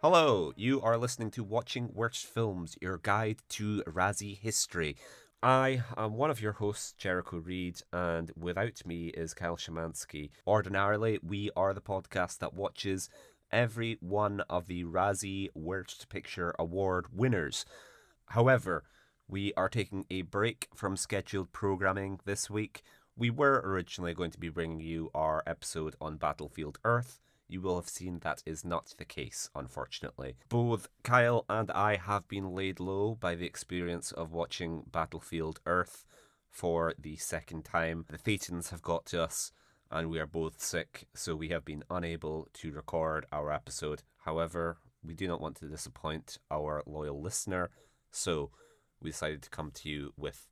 Hello, you are listening to Watching Worst Films, your guide to Razzie history. I am one of your hosts, Jericho Reed, and without me is Kyle Szymanski. Ordinarily, we are the podcast that watches every one of the Razzie Worst Picture Award winners. However, we are taking a break from scheduled programming this week. We were originally going to be bringing you our episode on Battlefield Earth. You will have seen that is not the case, unfortunately. Both Kyle and I have been laid low by the experience of watching Battlefield Earth for the second time. The Thetans have got to us, and we are both sick, so we have been unable to record our episode. However, we do not want to disappoint our loyal listener, so we decided to come to you with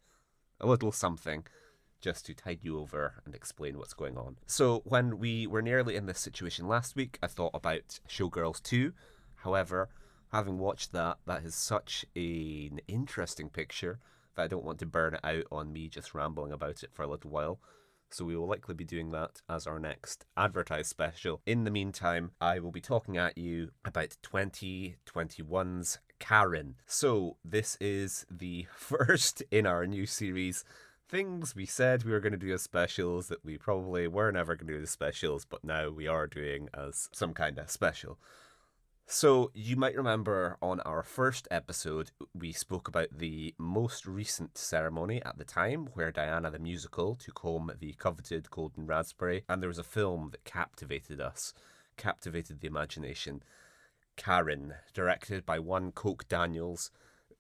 a little something just to tide you over and explain what's going on. So when we were nearly in this situation last week, I thought about Showgirls 2. However, having watched that is such an interesting picture that I don't want to burn it out on me just rambling about it for a little while. So we will likely be doing that as our next advertised special. In the meantime, I will be talking at you about 2021's Karen. So this is the first in our new series, things we said we were going to do as specials that we probably were never going to do as specials, but now we are doing as some kind of special. So you might remember on our first episode, we spoke about the most recent ceremony at the time where Diana the Musical took home the coveted Golden Raspberry, and there was a film that captivated us, captivated the imagination. Karen, directed by one Coke Daniels.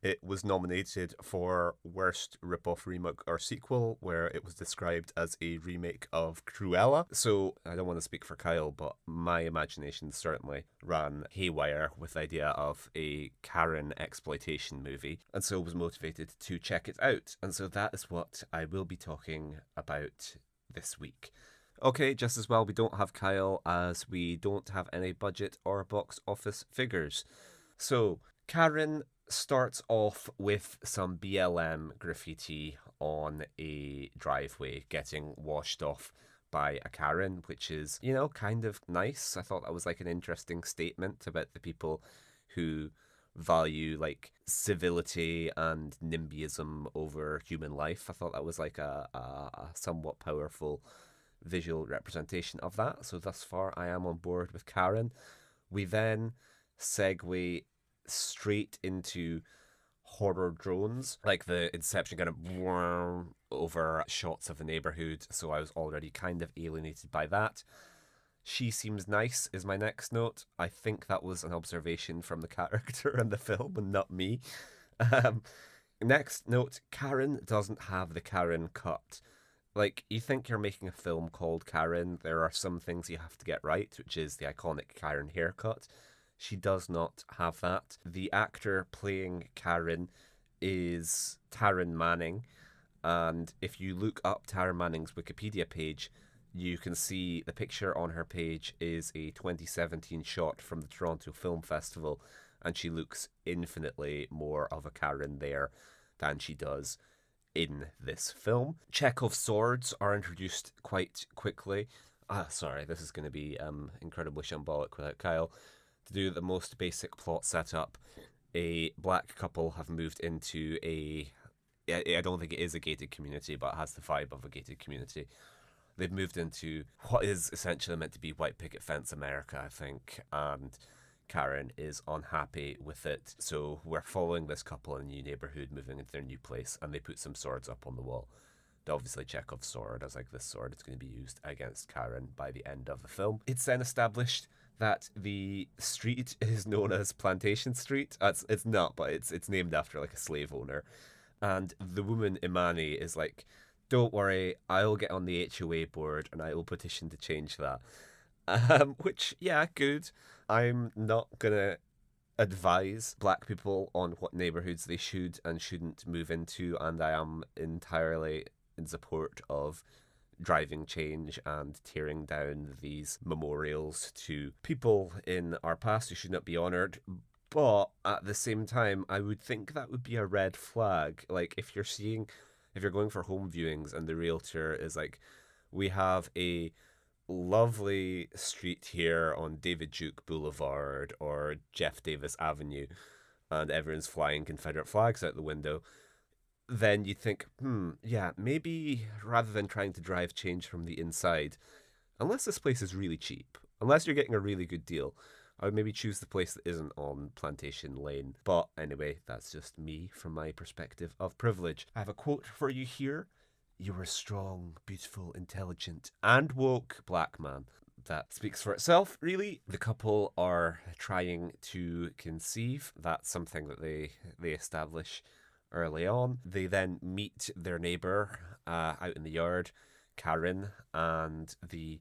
It was nominated for Worst Rip-Off Remake or Sequel, where it was described as a remake of Cruella. So, I don't want to speak for Kyle, but my imagination certainly ran haywire with the idea of a Karen exploitation movie, and so was motivated to check it out. And so that is what I will be talking about this week. Okay, just as well we don't have Kyle, as we don't have any budget or box office figures. So, Karen starts off with some BLM graffiti on a driveway getting washed off by a Karen, which is, kind of nice. I thought that was like an interesting statement about the people who value like civility and NIMBYism over human life. I thought that was like a somewhat powerful visual representation of that. So thus far I am on board with Karen. We then segue straight into horror drones, like the Inception kind of over shots of the neighborhood, so I was already kind of alienated by that. She seems nice is my next note. I think that was an observation from the character in the film and not me. Next note, Karen doesn't have the Karen cut. Like, you think you're making a film called Karen, there are some things you have to get right, which is the iconic Karen haircut. She does not have that. The actor playing Karen is Taryn Manning, and if you look up Taryn Manning's Wikipedia page, you can see the picture on her page is a 2017 shot from the Toronto Film Festival, and she looks infinitely more of a Karen there than she does in this film. Chekhov's swords are introduced quite quickly. Sorry, this is going to be incredibly shambolic without Kyle. To do the most basic plot setup, a black couple have moved into I don't think it is a gated community, but it has the vibe of a gated community. They've moved into what is essentially meant to be white picket fence America, I think, and Karen is unhappy with it. So we're following this couple in a new neighborhood, moving into their new place, and they put some swords up on the wall. They obviously Chekhov's sword, as like this sword is going to be used against Karen by the end of the film. It's then established that the street is known as Plantation Street. It's not, but it's named after like a slave owner. And the woman Imani is like, don't worry, I'll get on the HOA board and I will petition to change that. Which, yeah, good. I'm not gonna advise black people on what neighborhoods they should and shouldn't move into, and I am entirely in support of driving change and tearing down these memorials to people in our past who should not be honoured. But at the same time, I would think that would be a red flag. Like, if you're going for home viewings and the realtor is like, we have a lovely street here on David Duke Boulevard or Jeff Davis Avenue, and everyone's flying Confederate flags out the window, then you think, yeah, maybe rather than trying to drive change from the inside, unless this place is really cheap, unless you're getting a really good deal, I would maybe choose the place that isn't on Plantation Lane. But anyway, that's just me from my perspective of privilege. I have a quote for you here. You're a strong, beautiful, intelligent, and woke black man. That speaks for itself, really. The couple are trying to conceive. That's something that they establish early on. They then meet their neighbor out in the yard, Karen, and the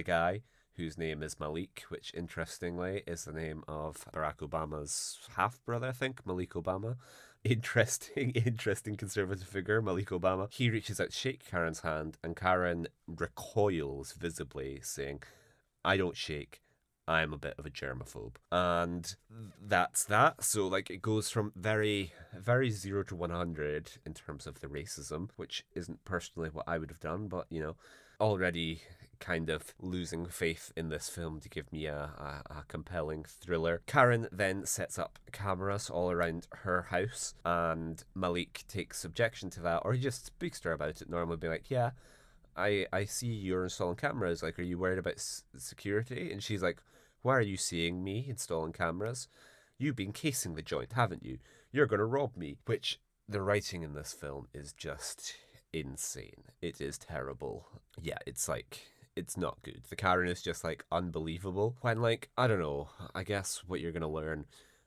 guy whose name is Malik, which interestingly is the name of Barack Obama's half brother, I think, Malik Obama. Interesting conservative figure, Malik Obama. He reaches out to shake Karen's hand, and Karen recoils visibly, saying, I don't shake. I'm a bit of a germaphobe. And that's that. So, like, it goes from very, very 0 to 100 in terms of the racism, which isn't personally what I would have done, but, you know, already kind of losing faith in this film to give me a compelling thriller. Karen then sets up cameras all around her house, and Malik takes objection to that, or he just speaks to her about it normally, being like, yeah, I see you're installing cameras. Like, are you worried about security? And she's like, why are you seeing me installing cameras? You've been casing the joint, haven't you? You're going to rob me. Which, the writing in this film is just insane. It is terrible. Yeah, it's like, it's not good. The Karen is just like unbelievable. When, like, I don't know, I guess what you're going to learn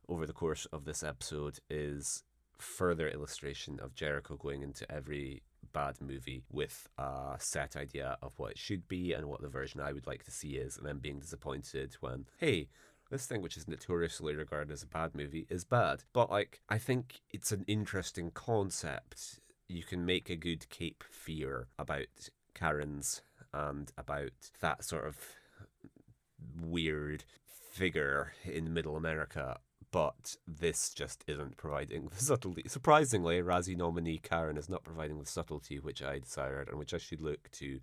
over the course of this episode is further illustration of Jericho going into every bad movie with a set idea of what it should be and what the version I would like to see is, and then being disappointed when, hey, this thing which is notoriously regarded as a bad movie is bad. But, like, I think it's an interesting concept. You can make a good Cape Fear about Karens and about that sort of weird figure in middle America, but this just isn't providing the subtlety. Surprisingly, Razzie nominee Karen is not providing the subtlety which I desired and which I should look to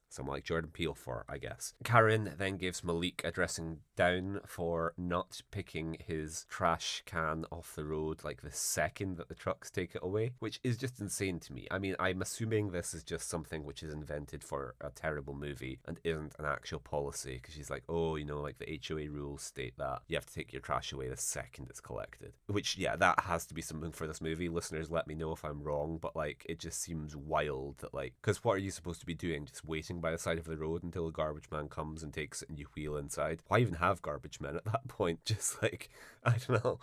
someone like Jordan Peele for, I guess. Karen then gives Malik a dressing down for not picking his trash can off the road like the second that the trucks take it away, which is just insane to me. I mean, I'm assuming this is just something which is invented for a terrible movie and isn't an actual policy, because she's like, oh, you know, like the HOA rules state that you have to take your trash away the second it's collected. Which, yeah, that has to be something for this movie. Listeners, let me know if I'm wrong, but, like, it just seems wild that, like, because what are you supposed to be doing? Just waiting by the side of the road until a garbage man comes and takes it and you wheel inside? Why even have garbage men at that point? Just, like, I don't know.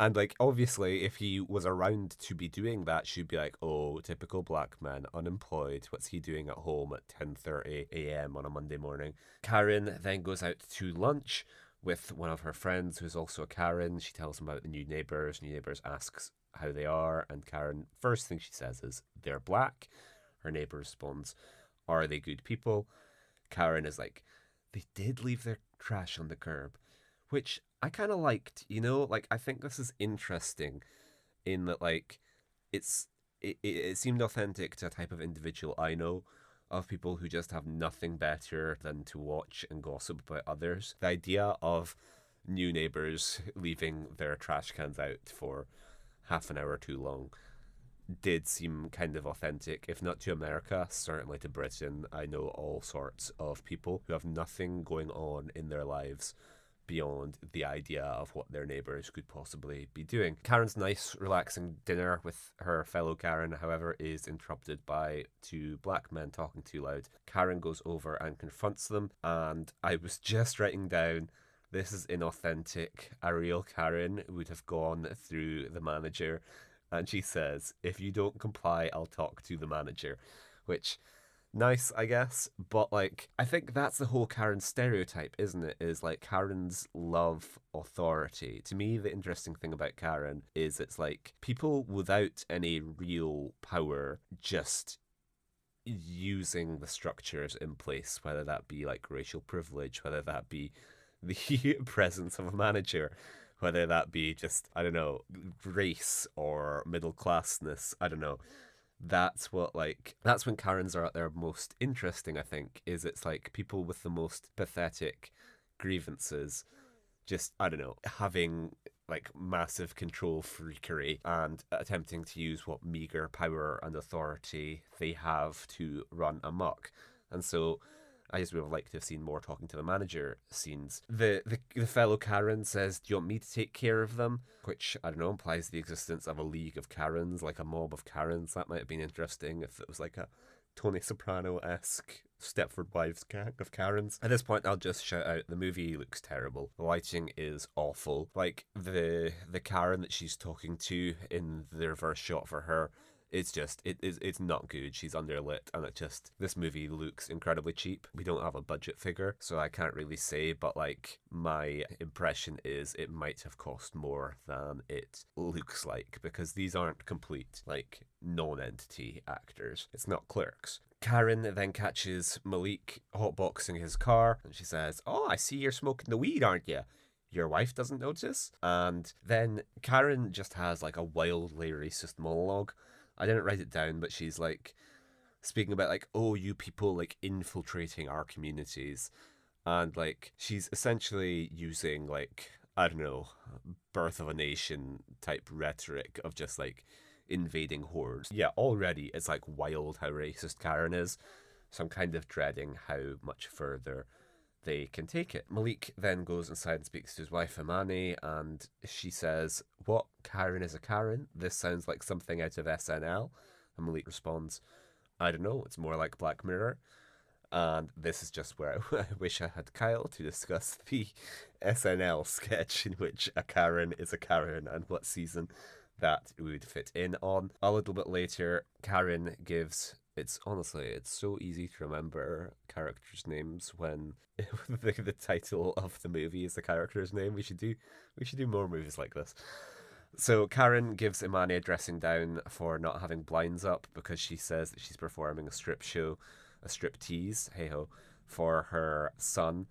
And, like, obviously, if he was around to be doing that, she'd be like, oh, typical black man, unemployed. What's he doing at home at 10:30 a.m. on a Monday morning? Karen then goes out to lunch with one of her friends who's also a Karen. She tells him about the new neighbours. New neighbours asks how they are, and Karen, first thing she says is, they're black. Her neighbour responds, are they good people? Karen is like, they did leave their trash on the curb, which I kind of liked, you know? Like, I think this is interesting in that, like, it seemed authentic to a type of individual I know, of people who just have nothing better than to watch and gossip about others. The idea of new neighbours leaving their trash cans out for half an hour too long did seem kind of authentic, if not to America, certainly to Britain. I know all sorts of people who have nothing going on in their lives beyond the idea of what their neighbours could possibly be doing. Karen's nice, relaxing dinner with her fellow Karen, however, is interrupted by two black men talking too loud. Karen goes over and confronts them, and I was just writing down, this is inauthentic. A real Karen would have gone through the manager, and she says, if you don't comply, I'll talk to the manager. Which, nice, I guess. But, like, I think that's the whole Karen stereotype, isn't it? Is, like, Karens love authority. To me, the interesting thing about Karen is it's, like, people without any real power just using the structures in place, whether that be, like, racial privilege, whether that be the presence of a manager, whether that be just, I don't know, race or middle classness, I don't know. that's when Karens are at their most interesting, I think, is it's like people with the most pathetic grievances just, I don't know, having like massive control freakery and attempting to use what meager power and authority they have to run amok. And so I just would have liked to have seen more talking to the manager scenes. The fellow Karen says, "Do you want me to take care of them?" Which, I don't know, implies the existence of a league of Karens, like a mob of Karens. That might have been interesting if it was like a Tony Soprano-esque Stepford Wives gang of Karens. At this point, I'll just shout out, the movie looks terrible. The lighting is awful. Like, the Karen that she's talking to in the reverse shot for her, it's not good. She's underlit, and this movie looks incredibly cheap. We don't have a budget figure, so I can't really say, but like, my impression is it might have cost more than it looks like, because these aren't complete, like, non-entity actors. It's not Clerks. Karen then catches Malik hotboxing his car, and she says, "Oh, I see you're smoking the weed, aren't you? Your wife doesn't notice?" And then Karen just has like a wildly racist monologue. I didn't write it down, but she's like speaking about like, "Oh, you people like infiltrating our communities," and like she's essentially using like, I don't know, Birth of a Nation type rhetoric of just like invading hordes. Yeah, already it's like wild how racist Karen is, so I'm kind of dreading how much further they can take it. Malik then goes inside and speaks to his wife Imani, and she says, "What? Karen is a Karen? This sounds like something out of SNL." And Malik responds, "I don't know, it's more like Black Mirror." And this is just where I wish I had Kyle to discuss the SNL sketch in which a Karen is a Karen and what season that would fit in on. A little bit later, Karen gives, it's so easy to remember characters' names when the title of the movie is the character's name. We should do more movies like this. So Karen gives Imani a dressing down for not having blinds up because she says that she's performing a strip tease, hey ho, for her son.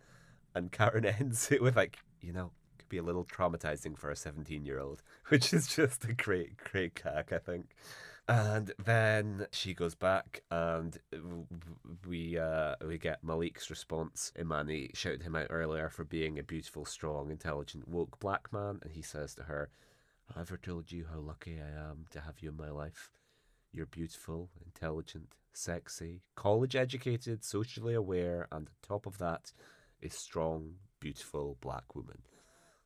And Karen ends it with like, could be a little traumatizing for a 17-year-old, which is just a great gag, I think. And then she goes back, and we get Malik's response. Imani shouted him out earlier for being a beautiful, strong, intelligent, woke black man, and he says to her, "Have I ever told you how lucky I am to have you in my life? You're beautiful, intelligent, sexy, college educated, socially aware, and on top of that, a strong, beautiful black woman."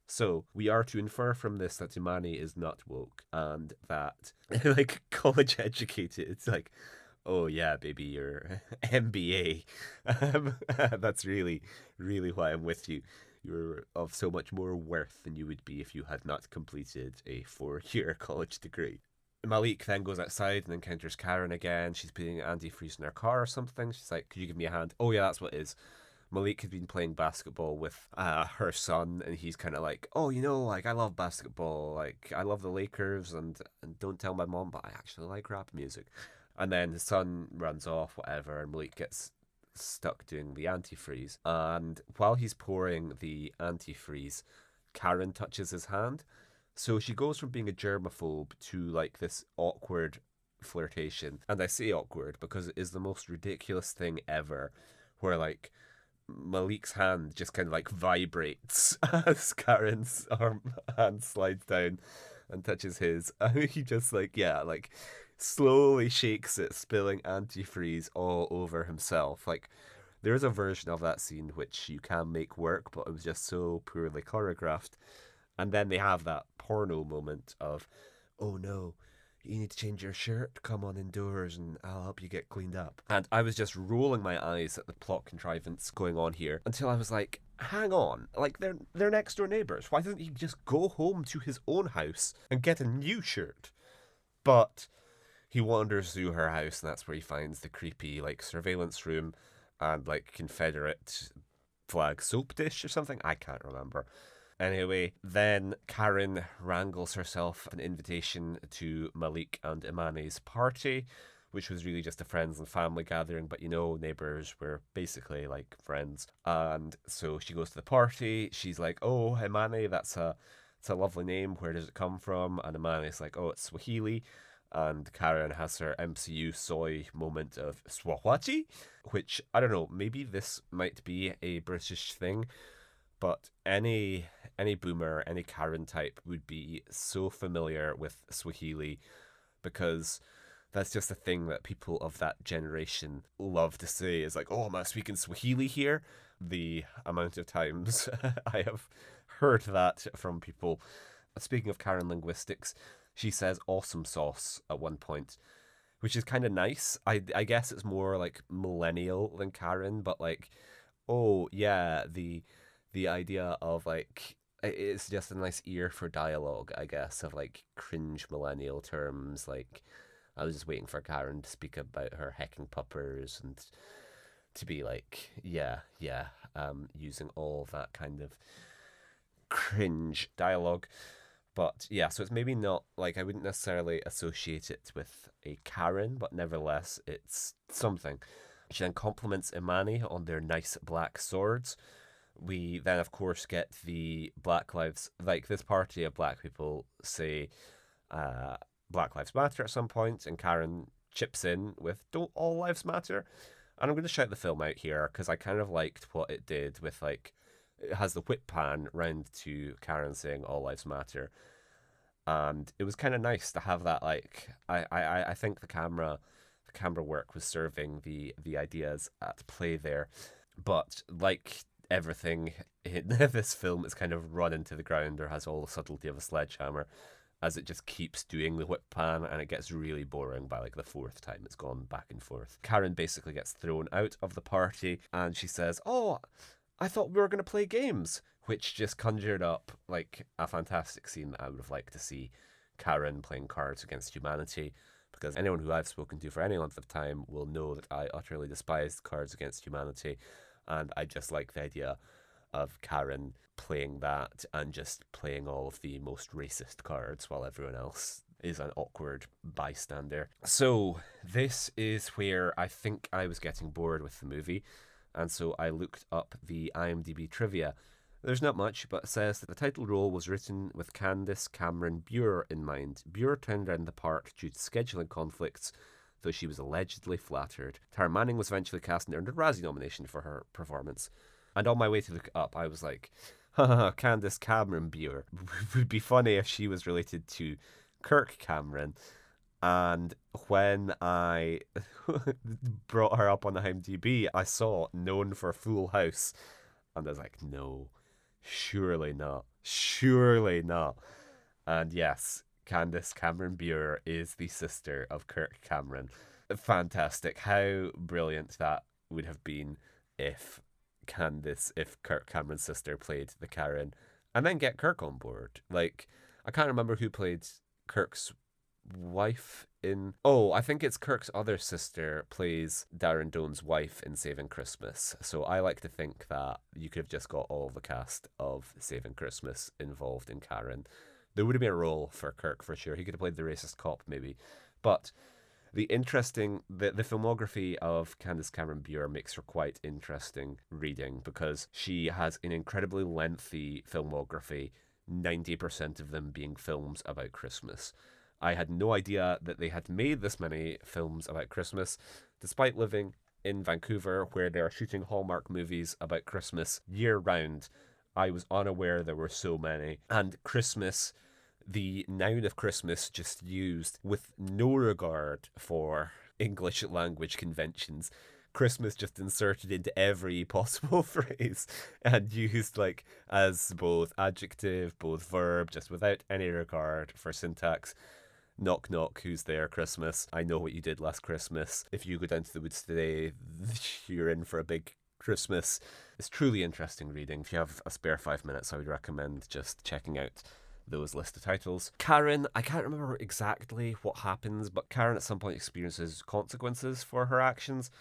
So we are to infer from this that Imani is not woke, and that like college educated. It's like, oh yeah, baby, you're MBA. That's really, really why I'm with you. You're of so much more worth than you would be if you had not completed a 4-year college degree. Malik then goes outside and encounters Karen again. She's putting antifreeze in her car or something. She's like, "Could you give me a hand?" Oh yeah, that's what it is. Malik had been playing basketball with her son, and he's kind of like, "Oh, like I love basketball, like I love the Lakers, and don't tell my mom, but I actually like rap music." And then his son runs off, whatever, and Malik gets stuck doing the antifreeze. And while he's pouring the antifreeze, Karen touches his hand. So she goes from being a germaphobe to like this awkward flirtation. And I say awkward because it is the most ridiculous thing ever, where like Malik's hand just kind of like vibrates as Karen's hand slides down and touches his. And he just like slowly shakes it, spilling antifreeze all over himself. Like, there is a version of that scene which you can make work, but it was just so poorly choreographed. And then they have that porno moment of, "Oh no, you need to change your shirt, come on indoors and I'll help you get cleaned up." And I was just rolling my eyes at the plot contrivance going on here until I was like, hang on, like they're next door neighbours. Why doesn't he just go home to his own house and get a new shirt? But he wanders through her house, and that's where he finds the creepy like surveillance room and like Confederate flag soap dish or something. I can't remember. Anyway, then Karen wrangles herself an invitation to Malik and Imani's party, which was really just a friends and family gathering, but neighbours were basically like friends. And so she goes to the party. She's like, "Oh, Imani, it's a lovely name. Where does it come from?" And Imani's like, "Oh, it's Swahili." And Karen has her MCU soy moment of Swahwachi, which, I don't know, maybe this might be a British thing, but any boomer, any Karen type would be so familiar with Swahili because that's just a thing that people of that generation love to say is like, oh, am I speaking Swahili here? The amount of times I have heard that from people. Speaking of Karen linguistics, she says awesome sauce at one point, which is kind of nice. I guess it's more like millennial than Karen, but like, oh yeah, the idea of like it's just a nice ear for dialogue, I guess, of like cringe millennial terms. Like, I was just waiting for Karen to speak about her hecking puppers and to be like, yeah, using all that kind of cringe dialogue. But yeah, so it's maybe not like I wouldn't necessarily associate it with a Karen, but nevertheless, it's something. She then compliments Imani on their nice black swords. We then, of course, get the Black Lives, like this party of black people say Black Lives Matter at some point, and Karen chips in with Don't All Lives Matter? And I'm going to shout the film out here because I kind of liked what it did with like, it has the whip pan round to Karen saying All Lives Matter. And it was kind of nice to have that, like, I think the camera work was serving the ideas at play there. But like everything in this film is kind of run into the ground or has all the subtlety of a sledgehammer as it just keeps doing the whip pan and it gets really boring by like the fourth time it's gone back and forth. Karen basically gets thrown out of the party and she says, oh, I thought we were going to play games, which just conjured up like a fantastic scene that I would have liked to see Karen playing Cards Against Humanity, because anyone who I've spoken to for any length of time will know that I utterly despise Cards Against Humanity, and I just like the idea of Karen playing that and just playing all of the most racist cards while everyone else is an awkward bystander. So this is where I think I was getting bored with the movie, and so I looked up the IMDb trivia. There's not much, but it says that the title role was written with Candace Cameron Bure in mind. Bure turned down the part due to scheduling conflicts, though she was allegedly flattered. Tara Manning was eventually cast and earned a Razzie nomination for her performance. And on my way to look it up, I was like, haha, Candace Cameron Bure. It would be funny if she was related to Kirk Cameron. And when I brought her up on the IMDb, I saw known for Full House. And I was like, no, surely not. Surely not. And yes, Candace Cameron Bure is the sister of Kirk Cameron. Fantastic. How brilliant that would have been if Kirk Cameron's sister played the Karen and then get Kirk on board. Like, I can't remember who played Kirk's wife in... Oh, I think it's Kirk's other sister plays Darren Doan's wife in Saving Christmas. So I like to think that you could have just got all the cast of Saving Christmas involved in Karen. There would have been a role for Kirk for sure. He could have played the racist cop maybe. But the filmography of Candace Cameron Bure makes her quite interesting reading because she has an incredibly lengthy filmography, 90% of them being films about Christmas. I had no idea that they had made this many films about Christmas, despite living in Vancouver where they are shooting Hallmark movies about Christmas year round. I was unaware there were so many. And Christmas, the noun of Christmas, just used with no regard for English language conventions. Christmas just inserted into every possible phrase and used like as both adjective, both verb, just without any regard for syntax. Knock knock, who's there? Christmas. I know what you did last Christmas. If you go down to the woods today, you're in for a big Christmas. It's truly interesting reading. If you have a spare 5 minutes, I would recommend just checking out those list of titles. Karen, I can't remember exactly what happens, but Karen at some point experiences consequences for her actions.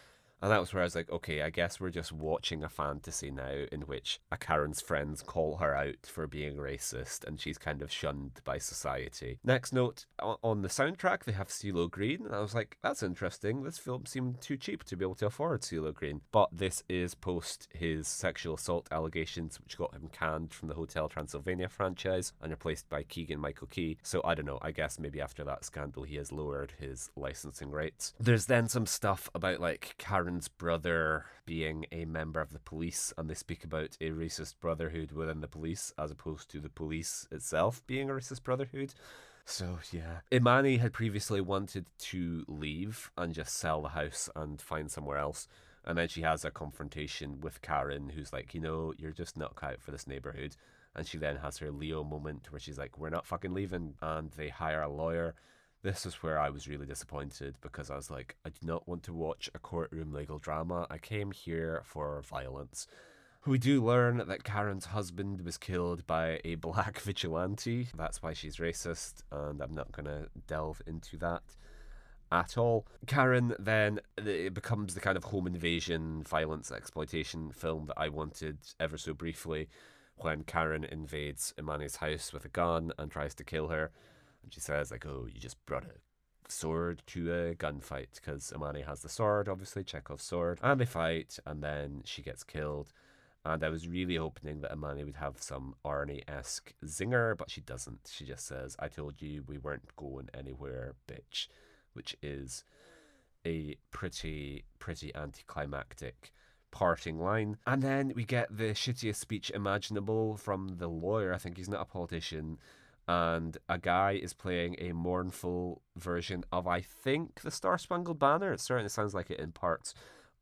And that was where I was like, okay, I guess we're just watching a fantasy now in which a Karen's friends call her out for being racist and she's kind of shunned by society. Next note, on the soundtrack, they have CeeLo Green. And I was like, that's interesting. This film seemed too cheap to be able to afford CeeLo Green. But this is post his sexual assault allegations, which got him canned from the Hotel Transylvania franchise and replaced by Keegan Michael Key. So I don't know, I guess maybe after that scandal he has lowered his licensing rates. There's then some stuff about like Karen's brother being a member of the police, and they speak about a racist brotherhood within the police as opposed to the police itself being a racist brotherhood. So yeah, Imani had previously wanted to leave and just sell the house and find somewhere else. And then she has a confrontation with Karen, who's like, you're just not cut out for this neighborhood. And she then has her Leo moment where she's like, we're not fucking leaving. And they hire a lawyer. This is where I was really disappointed because I was like, I do not want to watch a courtroom legal drama. I came here for violence. We do learn that Karen's husband was killed by a black vigilante. That's why she's racist, and I'm not going to delve into that at all. Karen then, it becomes the kind of home invasion, violence, exploitation film that I wanted ever so briefly when Karen invades Imani's house with a gun and tries to kill her. And she says, like, oh, you just brought a sword to a gunfight, because Imani has the sword, obviously, Chekhov's sword. And they fight, and then she gets killed. And I was really hoping that Imani would have some Arnie-esque zinger, but she doesn't. She just says, I told you we weren't going anywhere, bitch. Which is a pretty anticlimactic parting line. And then we get the shittiest speech imaginable from the lawyer. I think he's not a politician. And a guy is playing a mournful version of, I think, the Star Spangled Banner. It certainly sounds like it in parts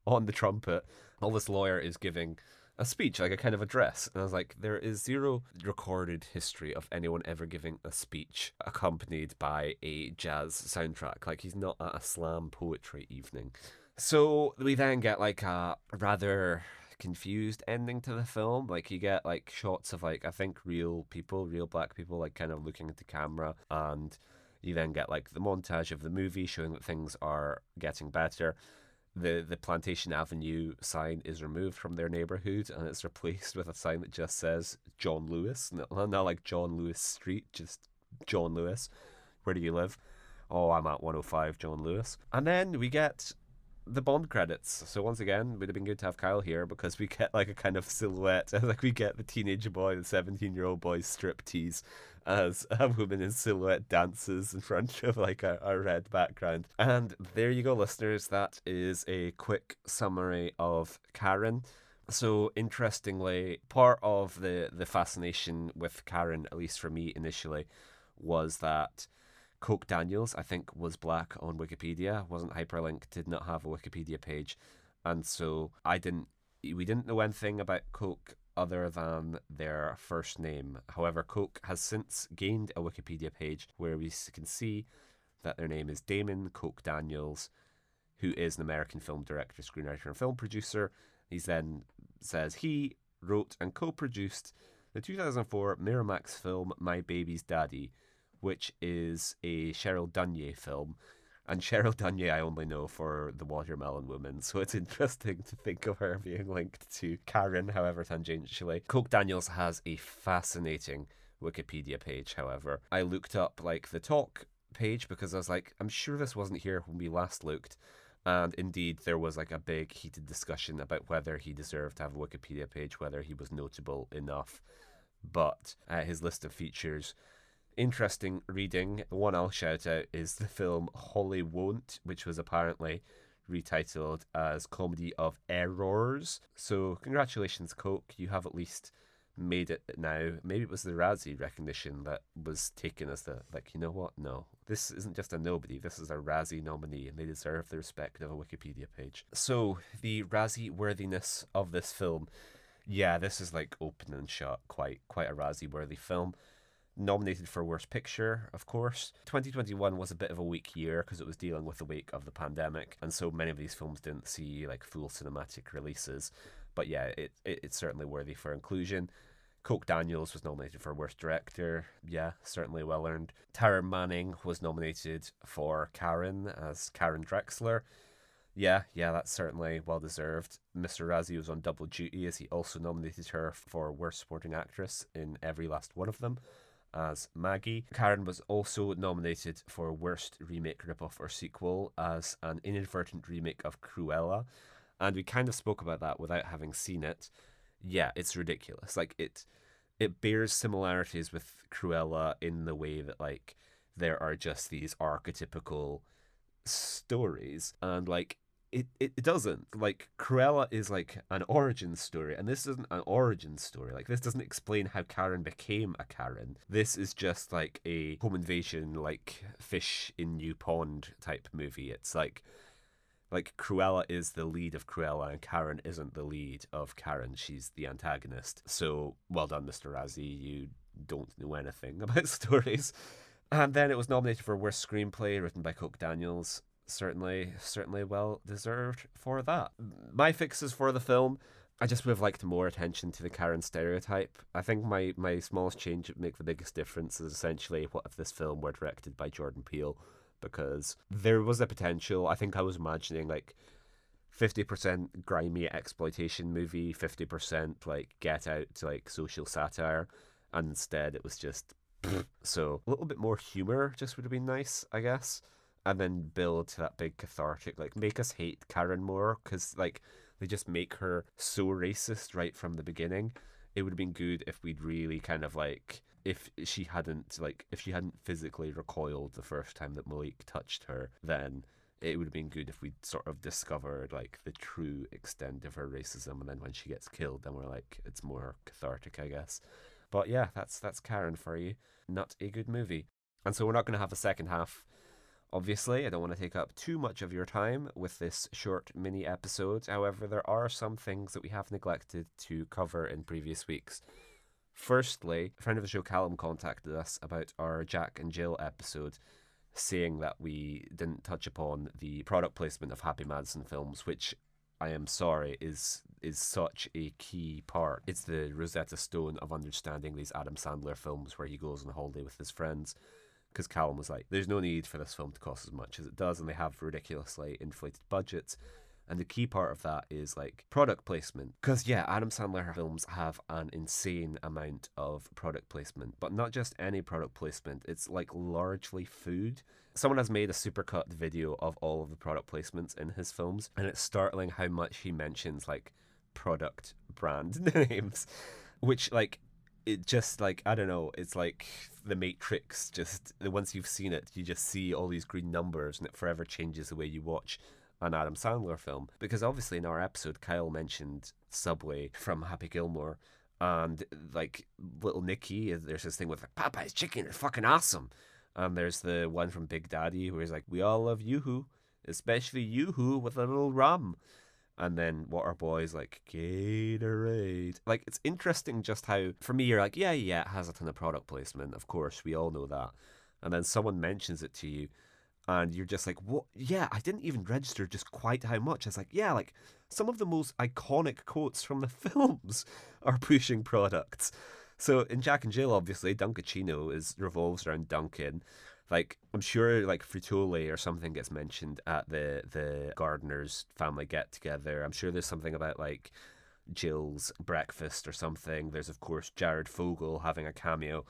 on the trumpet. While this lawyer is giving a speech, like a kind of address. And I was like, there is zero recorded history of anyone ever giving a speech accompanied by a jazz soundtrack. Like, he's not at a slam poetry evening. So we then get like a rather confused ending to the film. Like, you get like shots of like, I think real black people, like kind of looking at the camera, and you then get like the montage of the movie showing that things are getting better. The Plantation Avenue sign is removed from their neighborhood and it's replaced with a sign that just says John Lewis, not like John Lewis Street, just John Lewis. Where do you live? Oh, I'm at 105 John Lewis. And then we get the Bond credits. So once again, it would have been good to have Kyle here because we get like a kind of silhouette. Like we get the teenage boy, the 17-year-old boy's strip tease as a woman in silhouette dances in front of like a red background. And there you go, listeners. That is a quick summary of Karen. So interestingly, part of the fascination with Karen, at least for me initially, was that Coke Daniels, I think, was black on Wikipedia, wasn't hyperlinked, did not have a Wikipedia page. And so we didn't know anything about Coke other than their first name. However, Coke has since gained a Wikipedia page where we can see that their name is Damon Coke Daniels, who is an American film director, screenwriter, and film producer. He then says he wrote and co-produced the 2004 Miramax film My Baby's Daddy, which is a Cheryl Dunye film. And Cheryl Dunye I only know for The Watermelon Woman, so it's interesting to think of her being linked to Karen, however tangentially. Coke Daniels has a fascinating Wikipedia page, however. I looked up like the talk page because I was like, I'm sure this wasn't here when we last looked. And indeed, there was like a big heated discussion about whether he deserved to have a Wikipedia page, whether he was notable enough. But his list of features, interesting reading. The one I'll shout out is the film Holly Won't, which was apparently retitled as Comedy of Errors. So congratulations, Coke. You have at least made it now. Maybe it was the Razzie recognition that was taken as the, like, you know what? No. This isn't just a nobody. This is a Razzie nominee, and they deserve the respect of a Wikipedia page. So, the Razzie worthiness of this film. Yeah, this is like open and shut. Quite a Razzie worthy film. Nominated for Worst Picture, of course. 2021 was a bit of a weak year because it was dealing with the wake of the pandemic, and so many of these films didn't see like full cinematic releases. But yeah, it's certainly worthy for inclusion. Coke Daniels was nominated for Worst Director. Yeah, certainly well earned. Tara Manning was nominated for Karen as Karen Drexler. Yeah, that's certainly well deserved. Mr. Razzie was on double duty as he also nominated her for Worst Supporting Actress in every last one of them as Maggie. Karen was also nominated for Worst Remake, Ripoff, or Sequel as an inadvertent remake of Cruella. And we kind of spoke about that without having seen it. Yeah, it's ridiculous. Like it bears similarities with Cruella in the way that like there are just these archetypical stories and like it doesn't like Cruella is like an origin story and this isn't an origin story. Like this doesn't explain how Karen became a Karen. This is just like a home invasion, like fish in new pond type movie. It's like Cruella is the lead of Cruella and Karen isn't the lead of Karen. She's the antagonist. So well done, Mr. Razzie. You don't know anything about stories. And then it was nominated for Worst Screenplay, written by Coke Daniels. Certainly well deserved for that. My fixes for the film, I just would have liked more attention to the Karen stereotype. I think my smallest change that would make the biggest difference is essentially what if this film were directed by Jordan Peele, because there was a potential. I think I was imagining like 50% grimy exploitation movie, 50% like Get Out, like social satire, and instead it was just so a little bit more humor just would have been nice, I guess. And then build to that big cathartic, like make us hate Karen more because like they just make her so racist right from the beginning. It would have been good if we'd really kind of like if she hadn't physically recoiled the first time that Malik touched her, then it would have been good if we'd sort of discovered like the true extent of her racism, and then when she gets killed, then we're like it's more cathartic, I guess. But yeah, that's Karen for you. Not a good movie. And so we're not going to have a second half. Obviously, I don't want to take up too much of your time with this short mini episode. However, there are some things that we have neglected to cover in previous weeks. Firstly, a friend of the show Callum contacted us about our Jack and Jill episode, saying that we didn't touch upon the product placement of Happy Madison films, which I am sorry is such a key part. It's the Rosetta Stone of understanding these Adam Sandler films where he goes on a holiday with his friends. Because Callum was like, there's no need for this film to cost as much as it does, and they have ridiculously inflated budgets. And the key part of that is like product placement. Because yeah, Adam Sandler films have an insane amount of product placement, but not just any product placement, it's like largely food. Someone has made a supercut video of all of the product placements in his films, and it's startling how much he mentions like product brand names, which like it just like I don't know, it's like the Matrix. Just once you've seen it, you just see all these green numbers, and it forever changes the way you watch an Adam Sandler film. Because obviously in our episode, Kyle mentioned Subway from Happy Gilmore, and like little Nicky, there's this thing with like, Popeye's chicken is fucking awesome. And there's the one from Big Daddy where he's like, we all love Yoo-hoo, especially Yoo-hoo with a little rum. And then Waterboy's like, Gatorade. Like, it's interesting just how, for me, you're like, yeah, it has a ton of product placement. Of course, we all know that. And then someone mentions it to you, and you're just like, what? Yeah, I didn't even register just quite how much. It's like, yeah, like, some of the most iconic quotes from the films are pushing products. So in Jack and Jill, obviously, Dunkachino revolves around Dunkin'. Like, I'm sure, like, Frito-Lay or something gets mentioned at the Gardeners family get-together. I'm sure there's something about, like, Jill's breakfast or something. There's, of course, Jared Fogle having a cameo.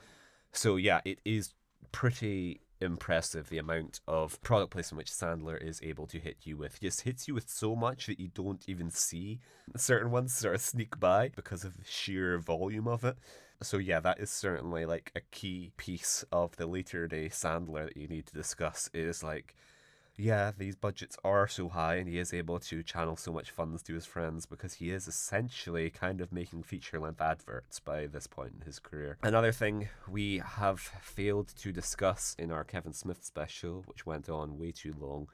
So, yeah, it is pretty impressive the amount of product placement which Sandler is able to hit you with. He just hits you with so much that you don't even see certain ones sort of sneak by because of the sheer volume of it. So yeah, that is certainly like a key piece of the later day Sandler that you need to discuss is like, yeah, these budgets are so high and he is able to channel so much funds to his friends because he is essentially kind of making feature-length adverts by this point in his career. Another thing we have failed to discuss in our Kevin Smith special, which went on way too long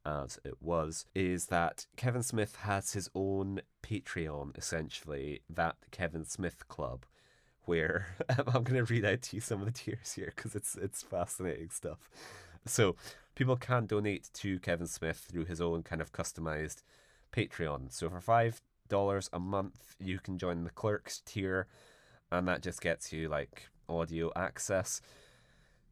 as it was, is that Kevin Smith has his own Patreon, essentially, that Kevin Smith Club, where I'm going to read out to you some of the tiers here because it's fascinating stuff. So people can donate to Kevin Smith through his own kind of customized Patreon. So for $5 a month, you can join the Clerks tier, and that just gets you like audio access.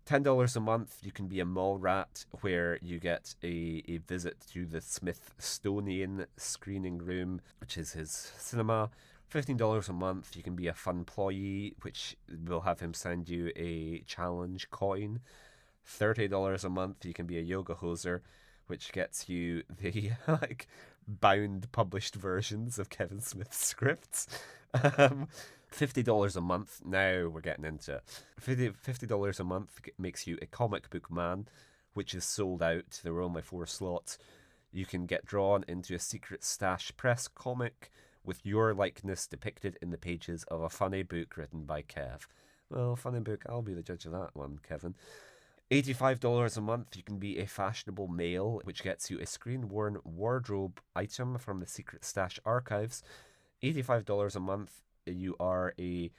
$10 a month, you can be a mall rat, where you get a visit to the Smithsonian screening room, which is his cinema. $15 a month, you can be a fun employee, which will have him send you a challenge coin. $30 a month, you can be a yoga hoser, which gets you the like bound published versions of Kevin Smith's scripts. Um, $50 a month. Now we're getting into it. $50 a month makes you a comic book man, which is sold out. There were only 4 slots. You can get drawn into a secret stash press comic with your likeness depicted in the pages of a funny book written by Kev. Well, funny book, I'll be the judge of that one, Kevin. $85 a month, you can be a fashionable male, which gets you a screen-worn wardrobe item from the Secret Stash archives. $85 a month, you are a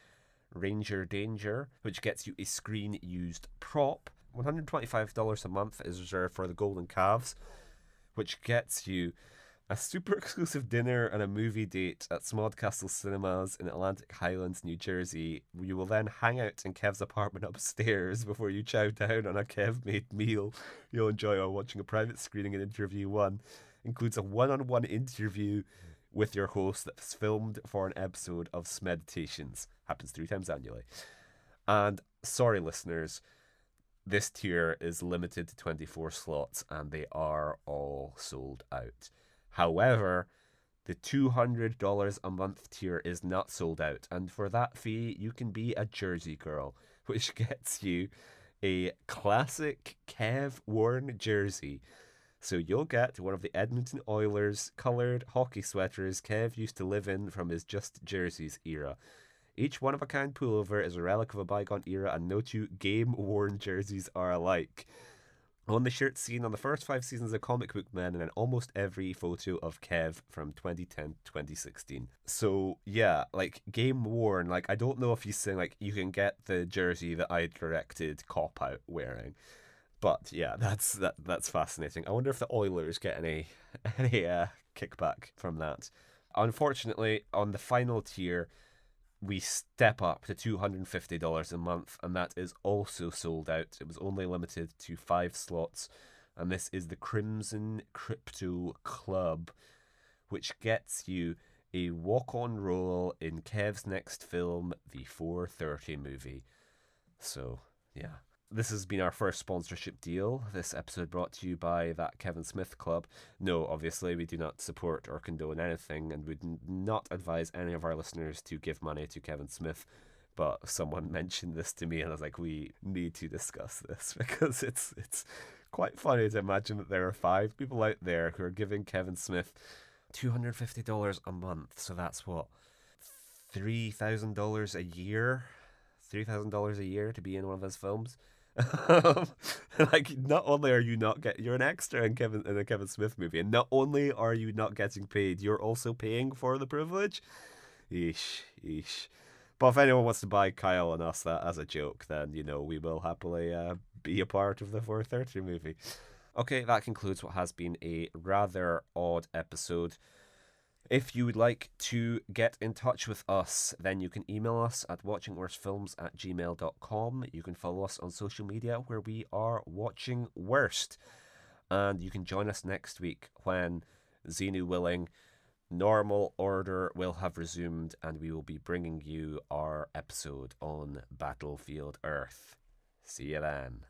Ranger Danger, which gets you a screen-used prop. $125 a month is reserved for the Golden Calves, which gets you a super exclusive dinner and a movie date at Smodcastle Cinemas in Atlantic Highlands, New Jersey. You will then hang out in Kev's apartment upstairs before you chow down on a Kev-made meal you'll enjoy while watching a private screening and interview one. Includes a one-on-one interview with your host that's filmed for an episode of Smeditations. Happens 3 times annually. And sorry, listeners, this tier is limited to 24 slots and they are all sold out. However, the $200 a month tier is not sold out, and for that fee, you can be a Jersey girl, which gets you a classic Kev worn jersey. So you'll get one of the Edmonton Oilers coloured hockey sweaters Kev used to live in from his Just Jerseys era. Each one-of-a-kind pullover is a relic of a bygone era, and no 2 game-worn jerseys are alike. On the shirt seen on the first 5 seasons of Comic Book Men and in almost every photo of Kev from 2010 to 2016. So, yeah, like, game worn. Like, I don't know if he's saying, like, you can get the jersey that I directed Cop Out wearing. But, yeah, that's fascinating. I wonder if the Oilers get any kickback from that. Unfortunately, on the final tier, we step up to $250 a month, and that is also sold out. It was only limited to 5 slots, and this is the Crimson Crypto Club, which gets you a walk-on role in Kev's next film, the 4:30 movie. So, yeah. This has been our first sponsorship deal. This episode brought to you by that Kevin Smith Club. No, obviously, we do not support or condone anything, and would not advise any of our listeners to give money to Kevin Smith. But someone mentioned this to me, and I was like, we need to discuss this, because it's quite funny to imagine that there are 5 people out there who are giving Kevin Smith $250 a month. So that's what, $3,000 a year? $3,000 a year to be in one of his films. Like, not only are you not you're an extra in a Kevin Smith movie, and not only are you not getting paid, you're also paying for the privilege. Eesh. But if anyone wants to buy Kyle and us that as a joke, then we will happily be a part of the 4:30 movie. Okay, that concludes what has been a rather odd episode. If you would like to get in touch with us, then you can email us at watchingworstfilms@gmail.com. You can follow us on social media where we are Watching Worst. And you can join us next week when, Xenu willing, normal order will have resumed and we will be bringing you our episode on Battlefield Earth. See you then.